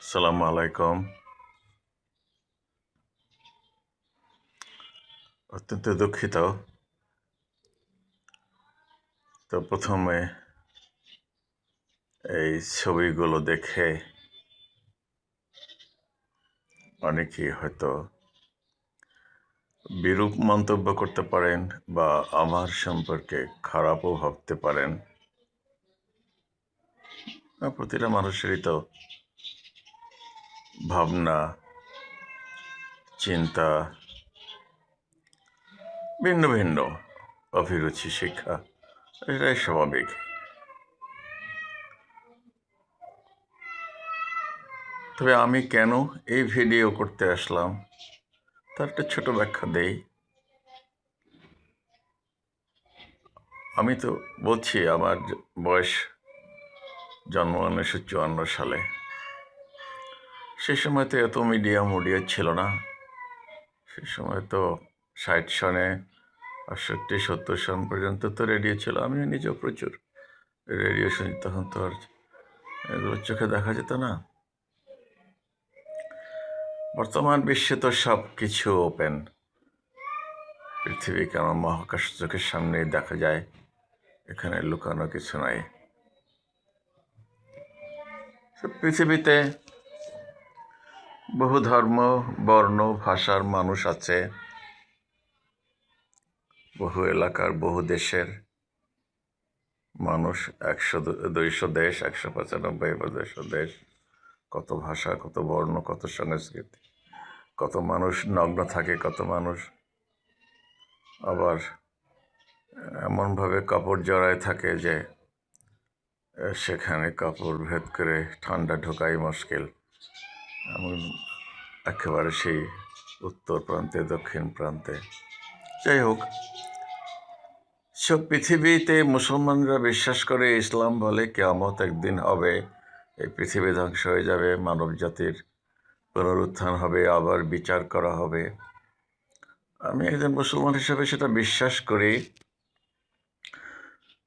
আসসালামু আলাইকুম। অত্যন্ত দুঃখিত। তো প্রথমে এই ছবিগুলো দেখে অনেকেই হয়তো বিরূপ মন্তব্য করতে পারেন বা আমার সম্পর্কে খারাপও ভাবতে পারেন। প্রতিটা মানুষেরই তো ভাবনা, চিন্তা ভিন্ন ভিন্ন, অভিরুচি, শিক্ষা, এটাই স্বাভাবিক। তবে আমি কেন এই ভিডিও করতে আসলাম তার একটা ছোট ব্যাখ্যা দেই। আমি তো বলছি আমার বয়স জন্ম 1954 সালে। সেই সময় তো এত মিডিয়া ছিল না। সেই সময় তো 60 সনে 68-70 সন পর্যন্ত তো রেডিও ছিল। আমি নিজেও প্রচুর রেডিও শুনি। তখন তো আর এগুলো চোখে দেখা যেত না। বর্তমান বিশ্বে তো সব কিছু ওপেন। পৃথিবী কেন মহাকাশ চোখের সামনে দেখা যায়, এখানে লুকানো কিছু নাই। পৃথিবীতে বহু ধর্ম, বর্ণ, ভাষার মানুষ আছে। বহু এলাকার, বহু দেশের মানুষ, 100-200 দেশ, 195-200 দেশ, কত ভাষা, কত বর্ণ, কত সংস্কৃতি, কত মানুষ নগ্ন থাকে, কত মানুষ আবার এমনভাবে কাপড় জড়ায় থাকে যে সেখানে কাপড় ভেদ করে ঠান্ডা ঢোকাই মুশকিল। এমন একেবারে সেই উত্তর প্রান্তে, দক্ষিণ প্রান্তে। যাই হোক, সব পৃথিবীতে মুসলমানরা বিশ্বাস করে, ইসলাম বলে কিয়ামত একদিন হবে, এই পৃথিবী ধ্বংস হয়ে যাবে, মানব জাতির পুনরুত্থান হবে, আবার বিচার করা হবে। আমি একজন মুসলমান হিসেবে সেটা বিশ্বাস করি।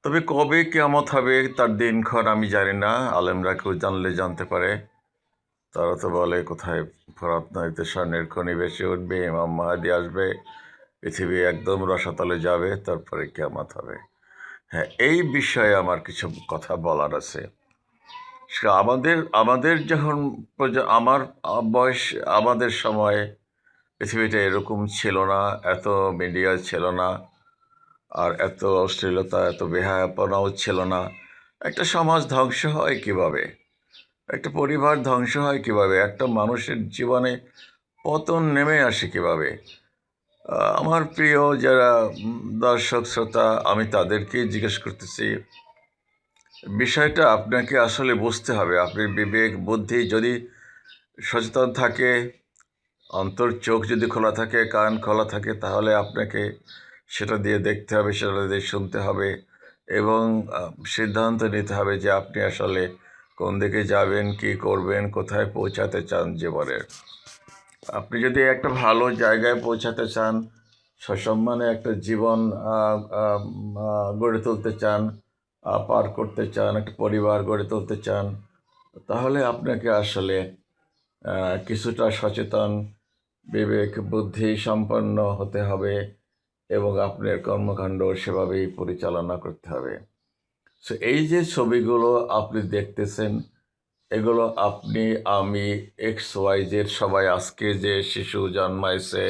তবে কবে কিয়ামত হবে তার দিনক্ষণ আমি জানি না। আলেমরা কেউ জানলে জানতে পারে। তারা তো বলে কোথায় ফরাত নদীতে স্বর্ণের খনি বেশি উঠবে, ইমাম মাহাদি আসবে, পৃথিবী একদম রসাতলে যাবে, তারপরে কিয়ামত হবে। হ্যাঁ, এই বিষয়ে আমার কিছু কথা বলার আছে। আমাদের আমাদের যখন আমার বয়স, আমাদের সময় পৃথিবীটা এরকম ছিল না, এত মিডিয়া ছিল না, আর এত অশ্লীলতা, এত বেহায়াপনাও ছিল না। একটা সমাজ ধ্বংস হয় কিভাবে, একটা পরিবার ধ্বংস হয় কিভাবে, একটা মানুষের জীবনে পতন নেমে আসে কিভাবে। আমার প্রিয় যারা দর্শক শ্রোতা, আমি তাদেরকেই জিজ্ঞেস করতেছি, বিষয়টা আপনাকে আসলে বুঝতে হবে। আপনার বিবেক বুদ্ধি যদি সচেতন থাকে, অন্তর চোখ যদি খোলা থাকে, কান খোলা থাকে, তাহলে আপনাকে সেটা দিয়ে দেখতে হবে, সেটা দিয়ে শুনতে হবে এবং সিদ্ধান্ত নিতে হবে যে আপনি আসলে কোন দিকে যাবেন, কি করবেন, কোথায় পৌঁছাতে চান জীবনে। আপনি যদি একটা ভালো জায়গায় পৌঁছাতে চান, সসম্মানে একটা জীবন গড়ে তুলতে চান, পার করতে চান, একটা পরিবার গড়ে তুলতে চান, তাহলে আপনাকে আসলে কিছুটা সচেতন, বিবেক বুদ্ধি সম্পন্ন হতে হবে এবং আপনার কর্মকাণ্ড সেভাবেই পরিচালনা করতে হবে। সো এই যে ছবিগুলো আপনি দেখতেছেন, এগুলো আপনি, আমি, XYZ সবাই আজকে যে শিশু জন্মাইছে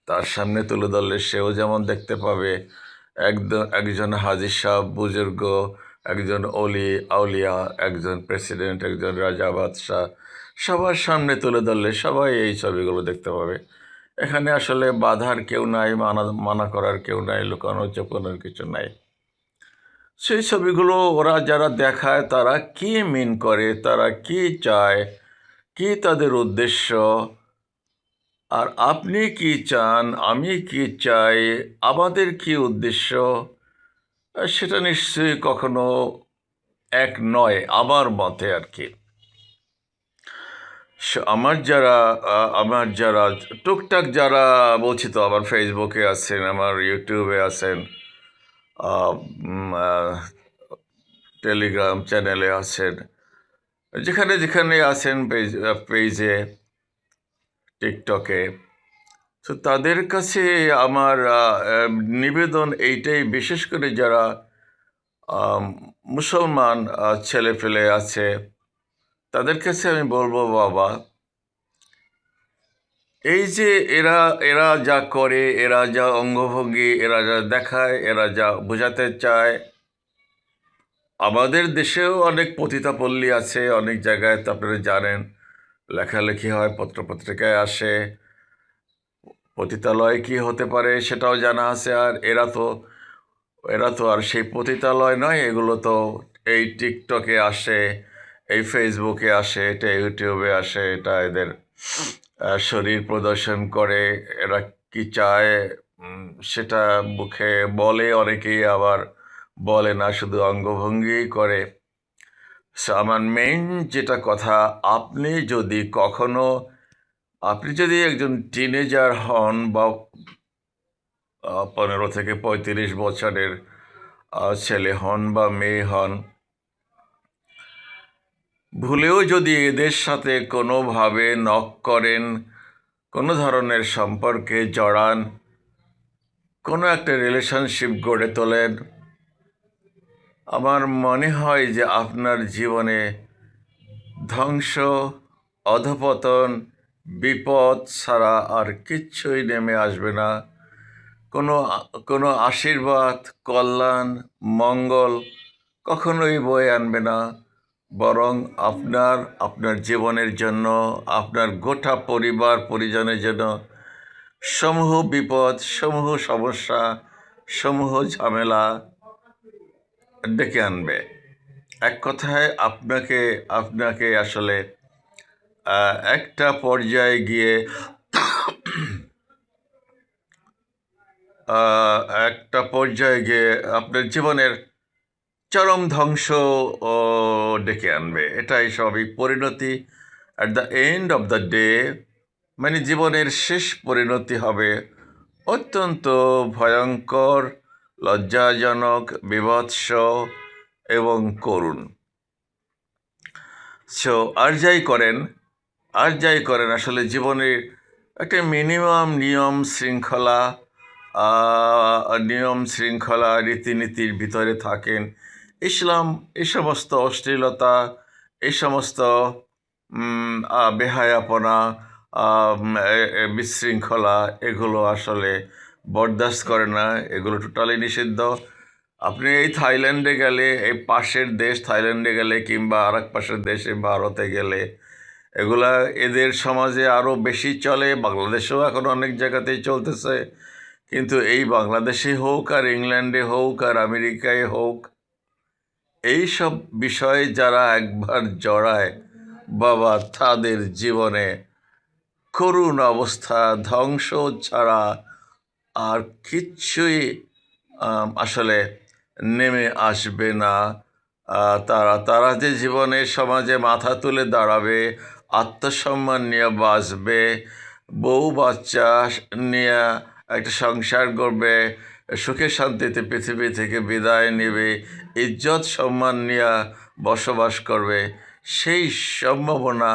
তার সামনে তুলে ধরলে সেও যেমন দেখতে পাবে, একজন হাজি সাহেব, বুজুর্গ, একজন অলি আউলিয়া, একজন প্রেসিডেন্ট, একজন রাজা বাদশাহ, সবার সামনে তুলে ধরলে সবাই এই ছবিগুলো দেখতে পাবে। এখানে আসলে বাধার কেউ নাই, মানা করার কেউ নাই, লুকানো চাপানোর কিছু নাই। সেই ছবিগুলো ওরা যারা দেখায় তারা কি মিন করে, তারা কি চায়, কি তাদের উদ্দেশ্য, আর আপনি কি চান, আমি কি চাই, আমাদের কি উদ্দেশ্য, সেটা নিশ্চয়ই কখনো এক নয় আমার মতে আর কি। আমার যারা টুকটাক যারা, বলছি তো, আমার ফেসবুকে আছেন, আমার ইউটিউবে আছেন, টেলিগ্রাম চ্যানেলে আছেন, যেখানে যেখানে আছেন পেজে, টিকটকে, তো তাদের কাছে আমার নিবেদন এইটাই, বিশেষ করে যারা মুসলমান ছেলেপেলে আছে, তাদের কাছে আমি বলবো, বাবা, এই যে এরা এরা যা করে, এরা যা অঙ্গভঙ্গি, এরা যা দেখায়, এরা যা বোঝাতে চায়, আমাদের দেশেও অনেক পতিতাপল্লী আছে, অনেক জায়গায় তো আপনারা জানেন, লেখালেখি হয়, পত্রপত্রিকায় আসে, পতিতালয় কি হতে পারে সেটাও জানা আছে। আর এরা তো আর সেই পতিতালয় নয়, এগুলো তো এই টিকটকে আসে, এই ফেসবুকে আসে, এটা ইউটিউবে আসে, এটা এদের শরীর প্রদর্শন করে, এরা কি চায় সেটা মুখে বলে, অনেকেই আবার বলে না, শুধু অঙ্গভঙ্গি করে। আমার মেইন যেটা কথা, আপনি যদি একজন টিনেজার হন বা 15 থেকে 35 বছরের ছেলে হন বা মেয়ে হন, ভুলেও যদি এদের সাথে কোনোভাবে নক করেন, কোনো ধরনের সম্পর্কে জড়ান, কোনো একটা রিলেশনশিপ গড়ে তোলেন, আমার মনে হয় যে আপনার জীবনে ধ্বংস, অধপতন, বিপদ ছাড়া আর কিচ্ছুই নেমে আসবে না। কোনো কোনো আশীর্বাদ, কল্যাণ, মঙ্গল কখনোই বয়ে আনবে না, বরং আপনার জীবনের জন্য, আপনার গোটা পরিবার পরিজনের জন্য সমূহ বিপদ, সমূহ সমস্যা, সমূহ ঝামেলা ডেকে আনবে। এক কথায় আপনাকে আসলে একটা পর্যায়ে গিয়ে একটা পর্যায়ে গিয়ে আপনার জীবনের চরম ধ্বংস ও ডেকে আনবে। এটাই সবই পরিণতি। At the end of the day, মানে জীবনের শেষ পরিণতি হবে অত্যন্ত ভয়ঙ্কর, লজ্জাজনক, বীভৎস এবং করুণ। সো আর যাই করেন আসলে জীবনের একটা মিনিমাম নিয়ম শৃঙ্খলা রীতিনীতির ভিতরে থাকেন। ইসলাম এই সমস্ত অশ্লীলতা, এই সমস্ত বেহায়াপনা, বিশৃঙ্খলা, এগুলো আসলে বরদাস্ত করে না, এগুলো টোটালি নিষিদ্ধ। আপনি এই থাইল্যান্ডে গেলে, এই পাশের দেশ থাইল্যান্ডে গেলে, কিংবা আর এক পাশের দেশে ভারতে গেলে, এদের সমাজে আরও বেশি চলে। বাংলাদেশেও এখন অনেক জায়গাতেই চলতেছে, কিন্তু এই বাংলাদেশে হোক আর ইংল্যান্ডে হোক আর আমেরিকায় হোক, এই সব বিষয়ে যারা একবার জড়ায়, বাবা, তাদের জীবনে করুণ অবস্থা, ধ্বংস ছাড়া আর কিচ্ছুই আসলে নেমে আসবে না। তারা যে জীবনে সমাজে মাথা তুলে দাঁড়াবে, আত্মসম্মান নিয়ে বাঁচবে, বউ বাচ্চা নিয়ে একটা সংসার করবে, সুখে শান্তিতে পৃথিবী থেকে বিদায় নেবে, ইজ্জত সম্মান নিয়ে বসবাস করবে, সেই সম্ভাবনা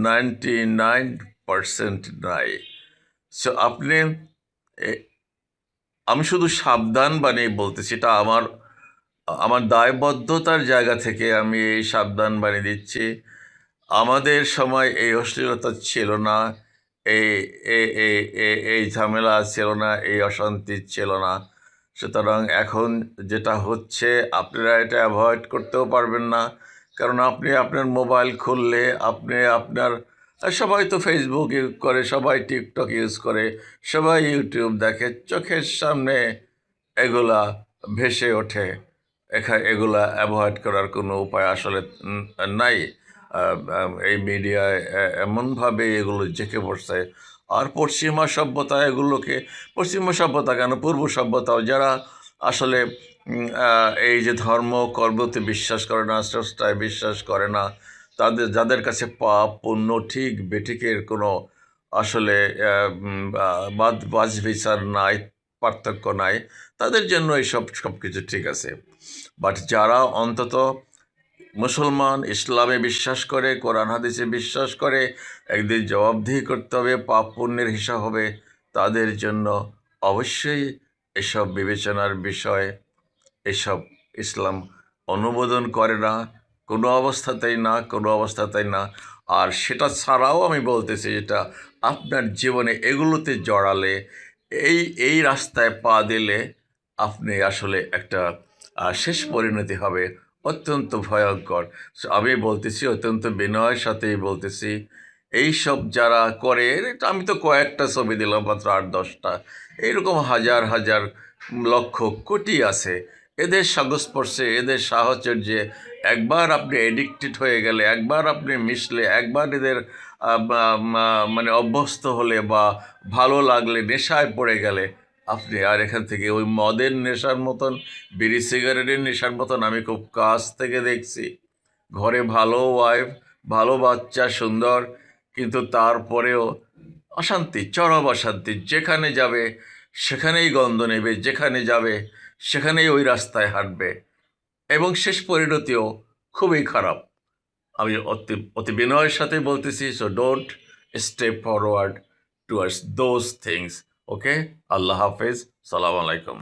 99% নাই। সো আমি শুধু সাবধান বাণী বলতেছি, এটা আমার দায়বদ্ধতার জায়গা থেকে আমি এই সাবধান বাণী দিচ্ছি। আমাদের সময় এই অশ্লীলতা ছিল না, এই এই ঝামেলা ছিল না, এই অশান্তি ছিল না। সুতরাং এখন যেটা হচ্ছে, আপনারা এটা অ্যাভয়েড করতেও পারবেন না, কারণ আপনি আপনার মোবাইল খুললে সবাই তো ফেসবুক ইউজ করে, সবাই টিকটক ইউজ করে, সবাই ইউটিউব দেখে, চোখের সামনে এগুলা ভেসে ওঠে। এগুলা অ্যাভয়েড করার কোনো উপায় আসলে নাই। এই মিডিয়ায় এমনভাবে এগুলো জেঁকে পড়ছে। আর পশ্চিমা সভ্যতা পশ্চিমা সভ্যতা কেন, পূর্ব সভ্যতাও, যারা আসলে এই যে ধর্ম কর্মতে বিশ্বাস করে না, স্রষ্টায় বিশ্বাস করে না, যাদের কাছে পাপ পুণ্য ঠিক বেঠিকের কোনো আসলে বাজ বিচার নাই, পার্থক্য নাই, তাদের জন্য সব কিছু ঠিক আছে। বাট যারা অন্তত মুসলমান ইসলামে বিশ্বাস করে, কোরআন হাদিসে বিশ্বাস করে, একদিন জবাবদিহি করতে হবে, পাপ পুণ্যের হিসাব হবে, তাদের জন্য অবশ্যই এসব বিবেচনার বিষয়। এসব ইসলাম অনুমোদন করে না, কোনো অবস্থাতেই না, কোনো অবস্থাতেই না। আর সেটা ছাড়াও আমি বলতেছি, যেটা আপনার জীবনে এগুলোতে জড়ালে, এই এই রাস্তায় পা দিলে আপনি আসলে একটা শেষ পরিণতি হবে অত্যন্ত ভয়ঙ্কর। আমি বলতেছি, অত্যন্ত বিনয়ের সাথেই বলতেছি, এই সব যারা করে, এটা আমি তো কয়েকটা ছবি দিলাম, মাত্র 8-10টা, এইরকম হাজার হাজার লক্ষ কোটি আছে। এদের সংস্পর্শে, এদের সাহচর্যে একবার আপনি এডিক্টেড হয়ে গেলে, একবার আপনি মিশলে, একবার এদের মানে অভ্যস্ত হলে বা ভালো লাগলে, নেশায় পড়ে গেলে, আপনি আর এখান থেকে ওই মদের নেশার মতন, বিড়ি সিগারেটের নেশার মতন আমি খুব কাছ থেকে দেখছি। ঘরে ভালো ওয়াইফ, ভালো বাচ্চা, সুন্দর, কিন্তু তারপরেও অশান্তি, চরম অশান্তি। যেখানে যাবে সেখানেই গন্ধ নেবে, যেখানে যাবে সেখানেই ওই রাস্তায় হাঁটবে, এবং শেষ পরিণতিও খুবই খারাপ। আমি অতি অতি বিনয়ের সাথে বলতেছি, so don't step forward towards those things. Okay, আল্লাহ হাফেজ, সালাম আলাইকুম।